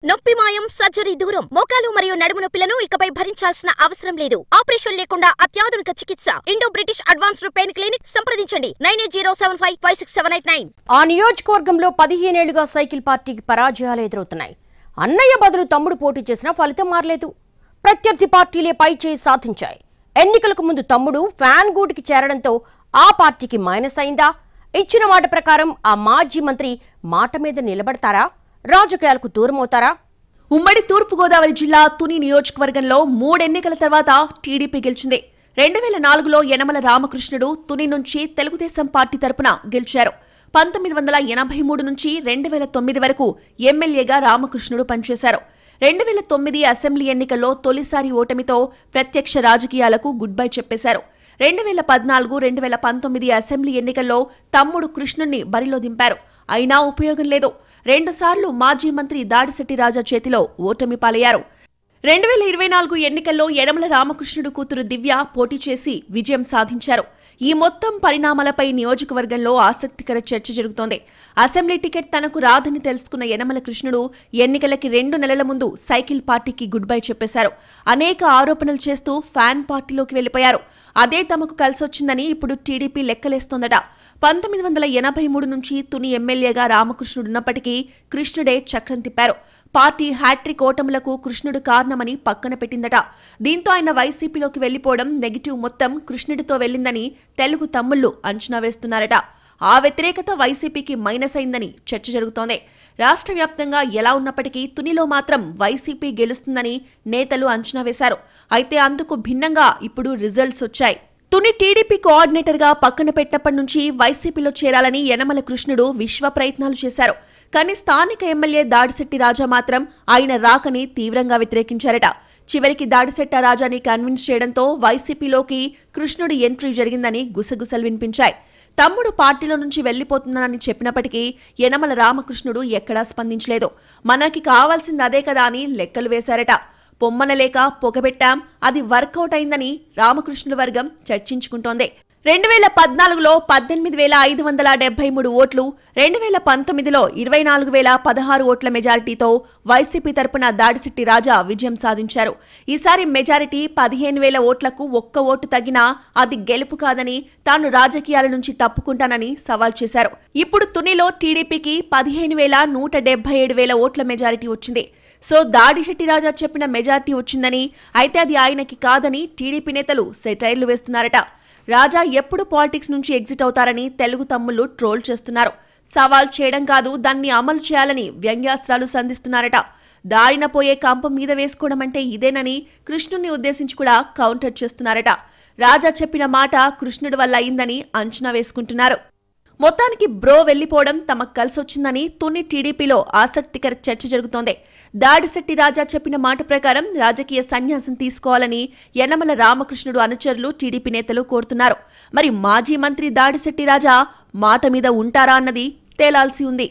నొప్పి మాయం సర్జరీ దూరం మోకాలు మరియు నడుము నొప్పులను ఇకపై భరించాల్సిన అవసరం లేదు. ఆపరేషన్ లేకుండా అత్యాధునిక చికిత్స Indo British advanced pain clinic సంప్రదించండి 9807556789. ఆ నియోజకవర్గంలో 15 ఏళ్లుగా సైకిల్ పార్టీకి పరాజయాలు ఎదురవుతున్నాయి. అన్నయ్య బదులు తమ్ముడు పోటీ చేసినా ఫలితం మారలేదు. ప్రత్యర్థి పార్టీలే పై చేయి సాధించాయి. ఎన్నికలకు ముందు తమ్ముడు ఫ్యాన్ గూటికి చేరడంతో ఆ పార్టీకి మైనస్ అయిందా? ఇచ్చిన మాట ప్రకారం ఆ మాజీ మంత్రి మాట మీద నిలబడతారా? రాజకీయాలకు దూరమవుతారా? ఉమ్మడి తూర్పుగోదావరి జిల్లా తుని నియోజకవర్గంలో 3 ఎన్నికల తర్వాత టీడీపీ గెలిచింది. 2004లో యనమల రామకృష్ణుడు తుని నుంచి తెలుగుదేశం పార్టీ తరపున గెలిచారు. 1983 నుంచి 2009 వరకు ఎమ్మెల్యేగా రామకృష్ణుడు పనిచేశారు. 2009 అసెంబ్లీ ఎన్నికల్లో తొలిసారి ఓటమితో ప్రత్యక్ష రాజకీయాలకు గుడ్ బై చెప్పేశారు. 2014, 2019 అసెంబ్లీ ఎన్నికల్లో తమ్ముడు కృష్ణుణ్ణి బరిలో దింపారు. అయినా ఉపయోగం లేదు. 2 సార్లు మాజీ మంత్రి దాడిశెట్టి రాజా చేతిలో ఓటమి పాలయ్యారు. 2024 ఎన్నికల్లో యనమల రామకృష్ణుడు కూతురు దివ్య పోటీ చేసి విజయం సాధించారు. ఈ మొత్తం పరిణామాలపై నియోజకవర్గంలో ఆసక్తికర చర్చ జరుగుతోంది. అసెంబ్లీ టికెట్ తనకు రాదని తెలుసుకున్న యనమల కృష్ణుడు ఎన్నికలకి 2 నెలల ముందు సైకిల్ పార్టీకి గుడ్ బై చెప్పేశారు. అనేక ఆరోపణలు చేస్తూ ఫ్యాన్ పార్టీలోకి వెళ్లిపోయారు. అదే తమకు కలిసొచ్చిందని ఇప్పుడు టీడీపీ లెక్కలేస్తోందట. 1983 నుంచి తుని ఎమ్మెల్యేగా రామకృష్ణుడున్నప్పటికీ కృష్ణుడే చక్రం తిప్పారు. పార్టీ హ్యాట్రిక్ ఓటములకు కృష్ణుడు కారణమని పక్కన పెట్టిందట. దీంతో ఆయన వైసీపీలోకి వెళ్లిపోవడం నెగిటివ్ మొత్తం కృష్ణుడితో వెళ్లిందని తెలుగు తమ్ముళ్లు అంచనా వేస్తున్నారట. ఆ వ్యతిరేకత వైసీపీకి మైనస్ అయిందని చర్చ జరుగుతోంది. రాష్ట్ర వ్యాప్తంగా ఎలా ఉన్నప్పటికీ తునిలో మాత్రం వైసీపీ గెలుస్తుందని నేతలు అంచనా వేశారు. అయితే అందుకు భిన్నంగా ఇప్పుడు రిజల్ట్స్ వచ్చాయి. తుని టీడీపీ కోఆర్డినేటర్గా పక్కన పెట్టినప్పటి నుంచి వైసీపీలో చేరాలని యనమల కృష్ణుడు విశ్వ ప్రయత్నాలు చేశారు. కానీ స్థానిక ఎమ్మెల్యే దాడిశెట్టి రాజా మాత్రం ఆయన రాకని తీవ్రంగా వ్యతిరేకించారట. చివరికి దాడిశెట్టి రాజాని కన్విన్స్ చేయడంతో వైసీపీలోకి కృష్ణుడి ఎంట్రీ జరిగిందని గుసగుసలు వినిపించాయి. తమ్ముడు పార్టీలో నుంచి వెళ్లిపోతున్నానని చెప్పినప్పటికీ యనమల రామకృష్ణుడు ఎక్కడా స్పందించలేదు. మనకి కావాల్సింది అదే కదా అని లెక్కలు వేశారట. పొమ్మనలేక పొగబెట్టాం, అది వర్కౌట్ అయిందని రామకృష్ణుడి వర్గం చర్చించుకుంటోంది. 2014లో 18,573 ఓట్లు, 2019లో 24,016 ఓట్ల మెజారిటీతో వైసీపీ తరపున దాడిశెట్టి రాజా విజయం సాధించారు. ఈసారి మెజారిటీ 15,000 ఓట్లకు ఒక్క ఓటు తగ్గినా అది గెలుపు కాదని, తాను రాజకీయాల నుంచి తప్పుకుంటానని సవాల్ చేశారు. ఇప్పుడు తునిలో టీడీపీకి 15,177 ఓట్ల మెజారిటీ వచ్చింది. సో దాడిశెట్టి రాజా చెప్పిన మెజారిటీ వచ్చిందని, అయితే అది ఆయనకి కాదని టీడీపీ నేతలు సెటైర్లు వేస్తున్నారట. రాజా ఎప్పుడు పాలిటిక్స్ నుంచి ఎగ్జిట్ అవుతారని తెలుగు తమ్ముళ్లు ట్రోల్ చేస్తున్నారు. సవాల్ చేయడం కాదు, దాన్ని అమలు చేయాలని వ్యంగ్యాస్త్రాలు సంధిస్తున్నారట. దారిన పోయే కంప మీద వేసుకోవడం అంటే ఇదేనని కృష్ణుడిని ఉద్దేశించి కూడా కౌంటర్ చేస్తున్నారట. రాజా చెప్పిన మాట కృష్ణుడి వల్ల అయిందని అంచనా వేసుకుంటున్నారు. మొత్తానికి బ్రో వెళ్లిపోవడం తమకు కలిసొచ్చిందని తుని టీడీపీలో ఆసక్తికర చర్చ జరుగుతోంది. దాడిశెట్టి రాజా చెప్పిన మాట ప్రకారం రాజకీయ సన్యాసం తీసుకోవాలని యనమల రామకృష్ణుడు అనుచరులు టీడీపీ నేతలు కోరుతున్నారు. మరి మాజీ మంత్రి దాడిశెట్టి రాజా మాట మీద ఉంటారా అన్నది తేలాల్సి ఉంది.